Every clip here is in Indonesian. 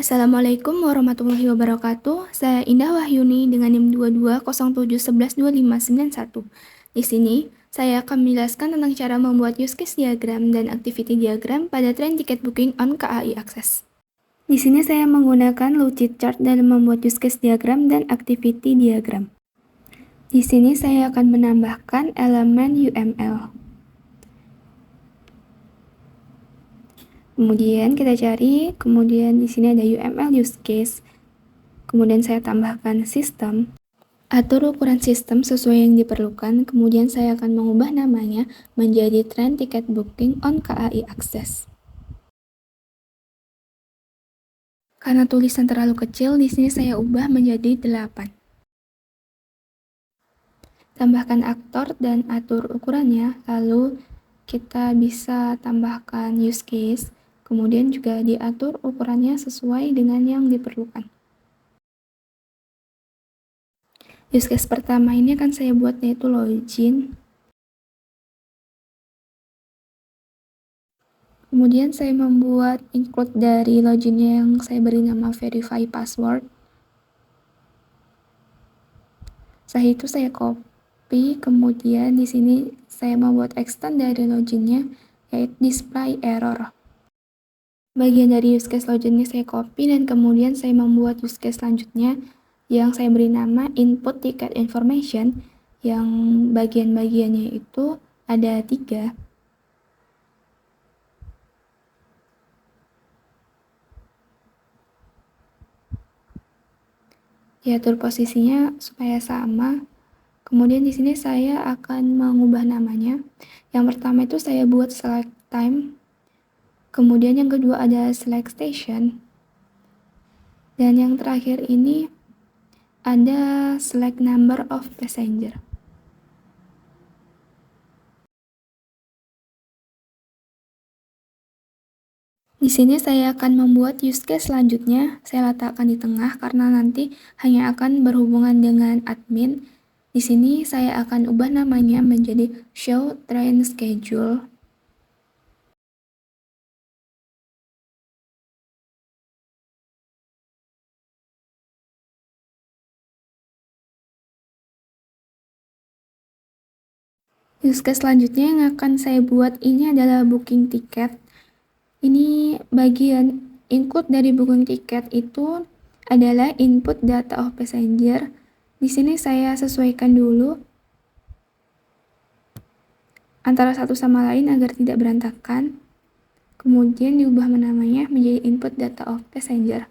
Assalamualaikum warahmatullahi wabarakatuh. Saya Indah Wahyuni dengan NIM 2207112591. Di sini, saya akan menjelaskan tentang cara membuat use case diagram dan activity diagram pada train ticket booking on KAI Akses. Di sini saya menggunakan Lucid Chart dalam membuat use case diagram dan activity diagram. Di sini saya akan menambahkan elemen UML. Kemudian kita cari, kemudian di sini ada UML use case. Kemudian saya tambahkan sistem. Atur ukuran sistem sesuai yang diperlukan. Kemudian saya akan mengubah namanya menjadi train ticket booking on KAI Akses. Karena tulisan terlalu kecil, di sini saya ubah menjadi 8. Tambahkan aktor dan atur ukurannya, lalu kita bisa tambahkan use case, kemudian juga diatur ukurannya sesuai dengan yang diperlukan. Use case pertama ini akan saya buat yaitu login. Kemudian saya membuat include dari loginnya yang saya beri nama verify password. Setelah itu saya copy, kemudian di sini saya membuat extend dari loginnya yaitu display error. Bagian dari use case loginnya saya copy dan kemudian saya membuat use case selanjutnya yang saya beri nama input ticket information, yang bagian-bagiannya itu ada 3. Diatur posisinya supaya sama. Kemudian di sini saya akan mengubah namanya. Yang pertama itu saya buat select time. Kemudian yang kedua ada select station. Dan yang terakhir ini ada select number of passenger. Di sini saya akan membuat use case selanjutnya. Saya letakkan di tengah karena nanti hanya akan berhubungan dengan admin. Di sini saya akan ubah namanya menjadi show train schedule. Use case selanjutnya yang akan saya buat ini adalah booking tiket. Ini bagian include dari booking tiket itu adalah input data of passenger. Di sini saya sesuaikan dulu antara satu sama lain agar tidak berantakan. Kemudian diubah namanya menjadi input data of passenger.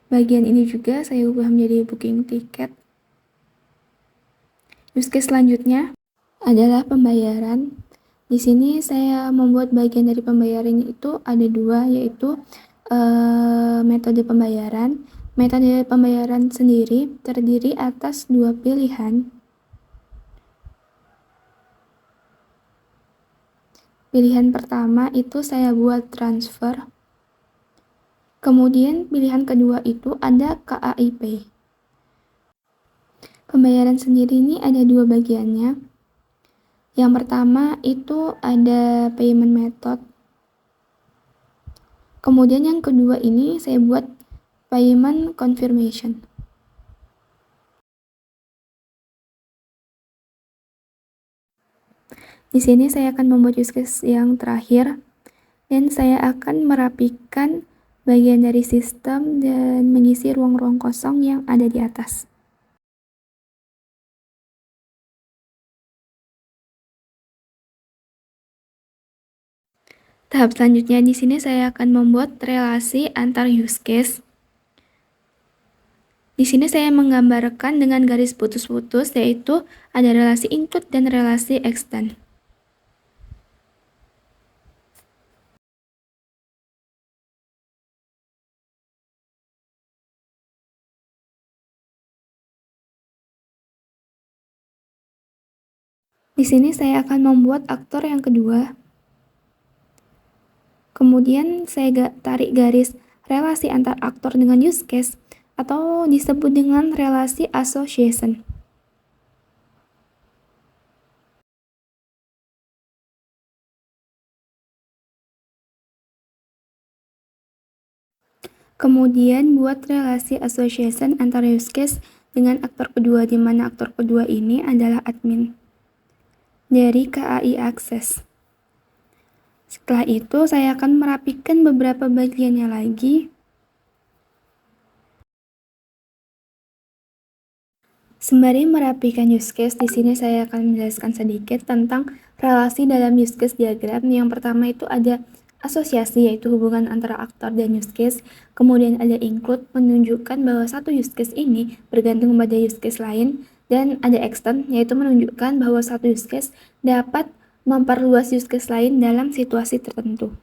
Bagian ini juga saya ubah menjadi booking tiket. Use case selanjutnya adalah pembayaran. Di sini saya membuat bagian dari pembayaran itu ada 2, yaitu metode pembayaran. Metode pembayaran sendiri terdiri atas 2 pilihan. Pilihan pertama itu saya buat transfer. Kemudian pilihan kedua itu ada KAI Pay. Pembayaran sendiri ini ada 2 bagiannya. Yang pertama itu ada payment method. Kemudian yang kedua ini saya buat payment confirmation. Di sini saya akan membuat use case yang terakhir dan saya akan merapikan bagian dari sistem dan mengisi ruang-ruang kosong yang ada di atas. Tahap selanjutnya di sini saya akan membuat relasi antar use case. Di sini saya menggambarkan dengan garis putus-putus, yaitu ada relasi include dan relasi extend. Di sini saya akan membuat aktor yang kedua. Kemudian saya tarik garis relasi antar aktor dengan use case atau disebut dengan relasi association. Kemudian buat relasi association antara use case dengan aktor kedua, di mana aktor kedua ini adalah admin dari KAI Access. Setelah itu saya akan merapikan beberapa bagiannya lagi. Sembari merapikan use case, di sini saya akan menjelaskan sedikit tentang relasi dalam use case diagram. Yang pertama itu ada asosiasi, yaitu hubungan antara aktor dan use case. Kemudian ada include, menunjukkan bahwa satu use case ini bergantung pada use case lain. Dan ada extend, yaitu menunjukkan bahwa satu use case dapat memperluas use case lain dalam situasi tertentu.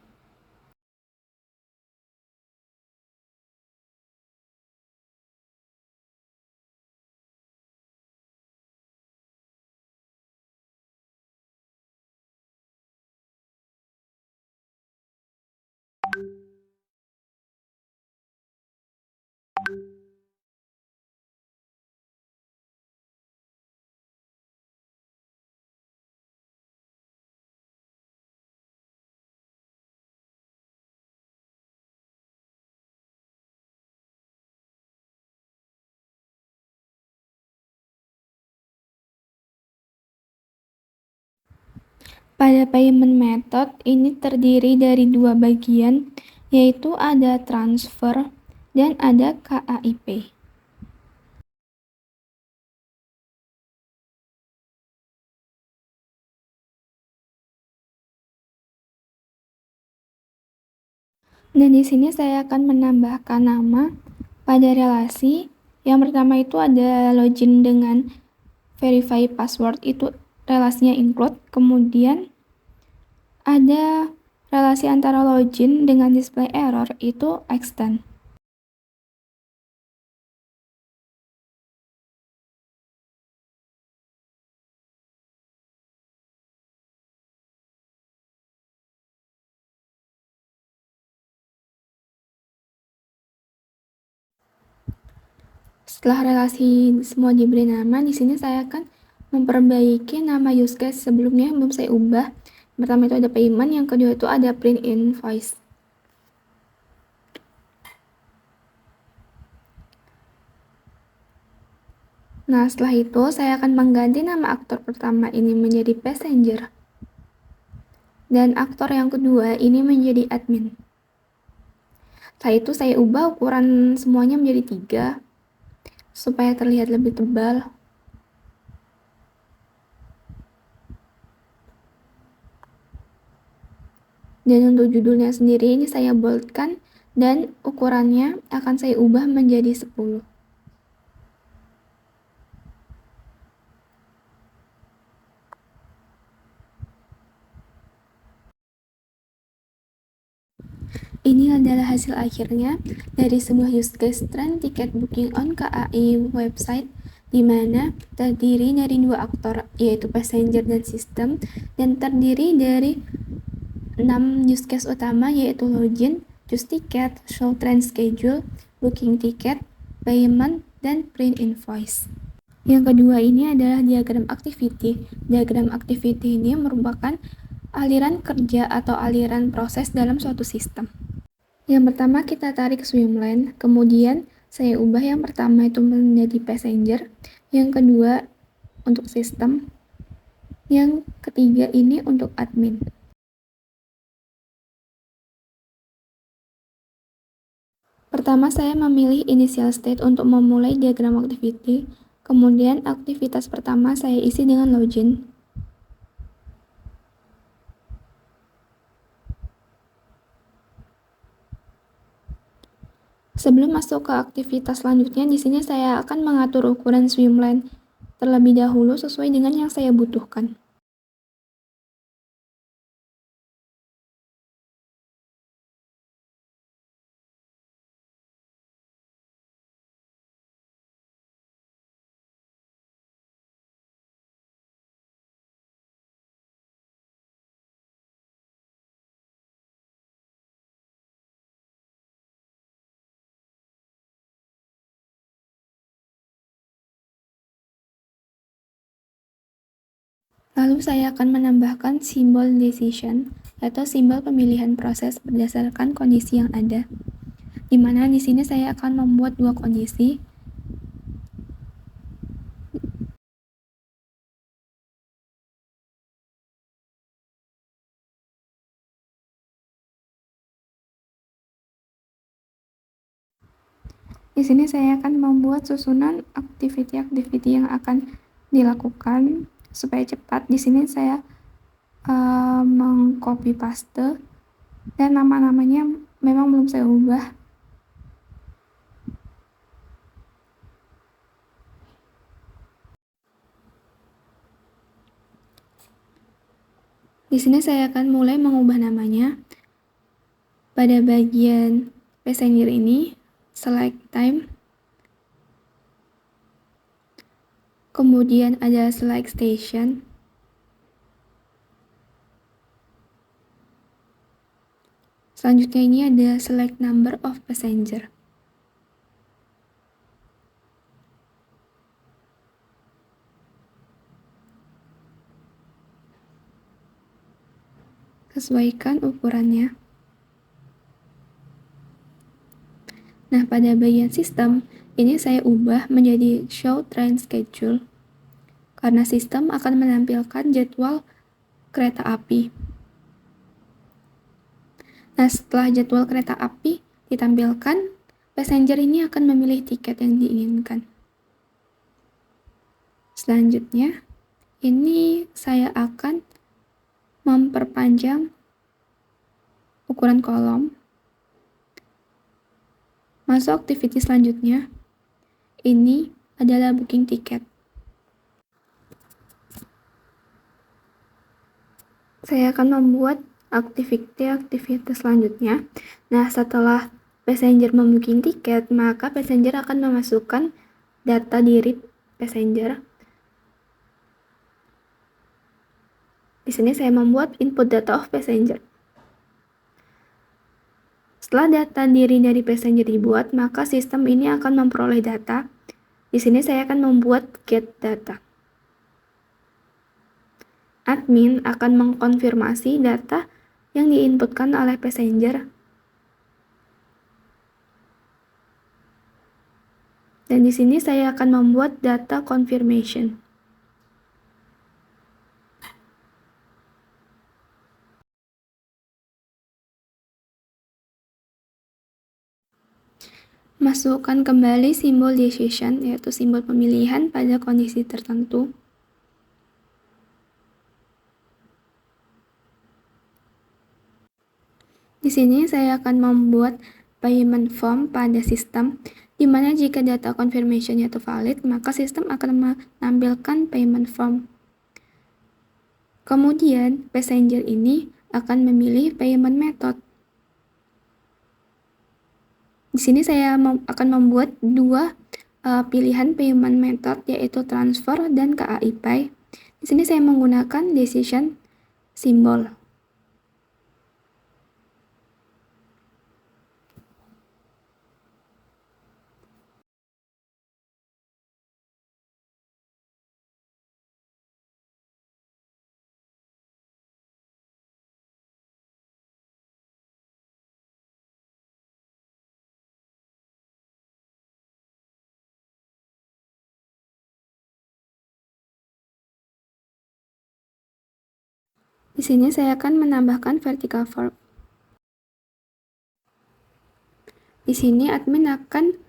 Pada payment method ini terdiri dari dua bagian, yaitu ada transfer dan ada KAIP. Dan di sini saya akan menambahkan nama pada relasi. Yang pertama itu ada login dengan verify password, itu relasinya include. Kemudian ada relasi antara login dengan display error, itu extend. Setelah relasi semua diberi nama, di sini saya akan memperbaiki nama use case sebelumnya yang belum saya ubah. Yang pertama itu ada payment, yang kedua itu ada print invoice. Nah, setelah itu saya akan mengganti nama aktor pertama ini menjadi passenger. Dan aktor yang kedua ini menjadi admin. Setelah itu saya ubah ukuran semuanya menjadi 3 supaya terlihat lebih tebal. Dan untuk judulnya sendiri ini saya boldkan dan ukurannya akan saya ubah menjadi 10. Ini adalah hasil akhirnya dari sebuah use case train ticket booking on KAI website, di mana terdiri dari dua aktor, yaitu passenger dan system, dan terdiri dari 6 use case utama, yaitu login, choose ticket, show train schedule, booking ticket, payment, dan print invoice. Yang kedua ini adalah diagram activity. Diagram activity ini merupakan aliran kerja atau aliran proses dalam suatu sistem. Yang pertama kita tarik swimlane, kemudian saya ubah yang pertama itu menjadi passenger, yang kedua untuk sistem, yang ketiga ini untuk admin. Pertama saya memilih initial state untuk memulai diagram activity, kemudian aktivitas pertama saya isi dengan login. Sebelum masuk ke aktivitas selanjutnya, di sini saya akan mengatur ukuran swimlane terlebih dahulu sesuai dengan yang saya butuhkan. Lalu saya akan menambahkan simbol decision atau simbol pemilihan proses berdasarkan kondisi yang ada. di mana di sini saya akan membuat dua kondisi. Di sini saya akan membuat susunan activity-activity yang akan dilakukan supaya cepat. Di sini saya mengcopy paste dan nama-namanya memang belum saya ubah. Di sini saya akan mulai mengubah namanya. Pada bagian passenger ini, select time, kemudian ada select station, selanjutnya ini ada select number of passenger. Sesuaikan ukurannya. Nah, pada bagian sistem, ini saya ubah menjadi show train schedule, karena sistem akan menampilkan jadwal kereta api. Nah, setelah jadwal kereta api ditampilkan, passenger ini akan memilih tiket yang diinginkan. Selanjutnya, ini saya akan memperpanjang ukuran kolom. Masuk aktiviti selanjutnya, ini adalah booking tiket. Saya akan membuat aktiviti selanjutnya. Nah, setelah passenger membooking tiket, maka passenger akan memasukkan data diri passenger. Di sini saya membuat input data of passenger. Setelah data diri dari passenger dibuat, maka sistem ini akan memperoleh data. Di sini saya akan membuat get data. Admin akan mengkonfirmasi data yang diinputkan oleh passenger. Dan di sini saya akan membuat data confirmation. Masukkan kembali simbol decision, yaitu simbol pemilihan pada kondisi tertentu. Di sini saya akan membuat payment form pada sistem, di mana jika data confirmation itu valid, maka sistem akan menampilkan payment form. Kemudian, passenger ini akan memilih payment method. Di sini saya akan membuat dua pilihan payment method, yaitu transfer dan KAI Pay. Di sini saya menggunakan decision symbol. Di sini saya akan menambahkan vertical form. Di sini admin akan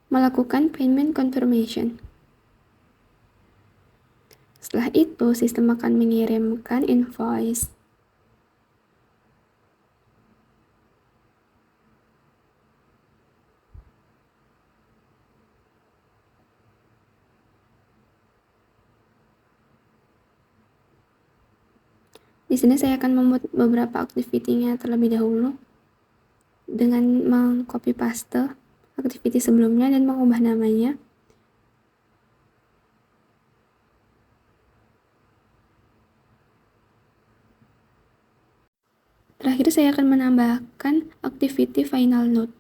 melakukan payment confirmation. Setelah itu, sistem akan mengirimkan invoice. Di sini saya akan membuat beberapa activity-nya terlebih dahulu dengan mengcopy paste activity sebelumnya dan mengubah namanya. Terakhir saya akan menambahkan activity final note.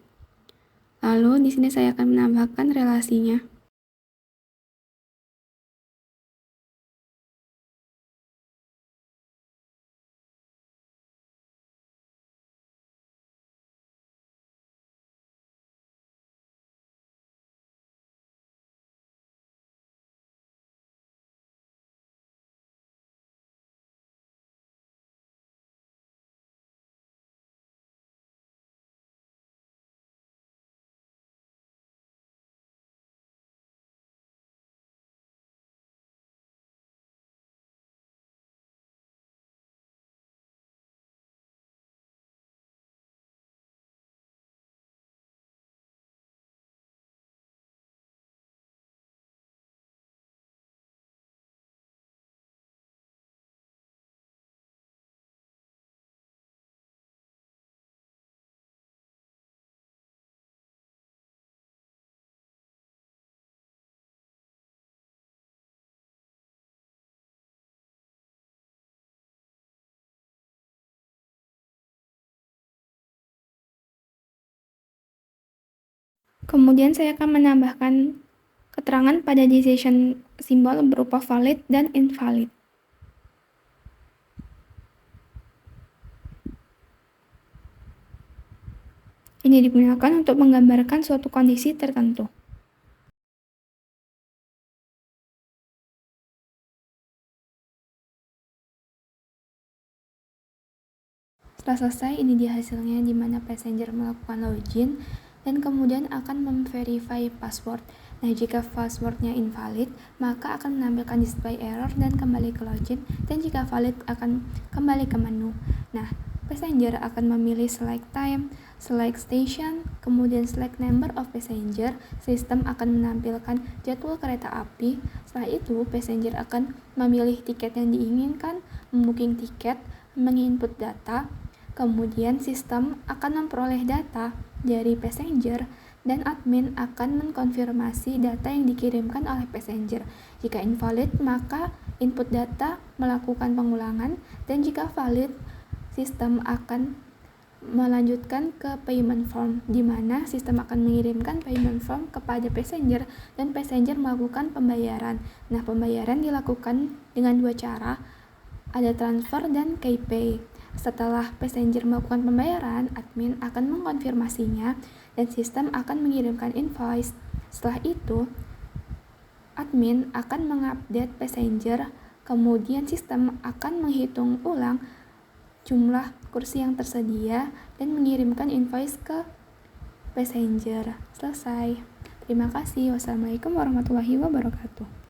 Lalu di sini saya akan menambahkan relasinya. Kemudian saya akan menambahkan keterangan pada decision symbol berupa valid dan invalid. Ini digunakan untuk menggambarkan suatu kondisi tertentu. Setelah selesai, ini dia hasilnya di mana passenger melakukan login dan kemudian akan memverify password. Nah, jika passwordnya invalid, maka akan menampilkan display error dan kembali ke login, dan jika valid akan kembali ke menu. Nah, passenger akan memilih select time, select station, kemudian select number of passenger. Sistem akan menampilkan jadwal kereta api. Setelah itu, passenger akan memilih tiket yang diinginkan, membooking tiket, menginput data. Kemudian sistem akan memperoleh data dari passenger dan admin akan mengkonfirmasi data yang dikirimkan oleh passenger. Jika invalid, maka input data melakukan pengulangan, dan jika valid, sistem akan melanjutkan ke payment form, di mana sistem akan mengirimkan payment form kepada passenger dan passenger melakukan pembayaran. Nah, pembayaran dilakukan dengan dua cara, ada transfer dan KPay. Setelah passenger melakukan pembayaran, admin akan mengkonfirmasinya dan sistem akan mengirimkan invoice. Setelah itu, admin akan mengupdate passenger, kemudian sistem akan menghitung ulang jumlah kursi yang tersedia dan mengirimkan invoice ke passenger. Selesai. Terima kasih. Wassalamualaikum warahmatullahi wabarakatuh.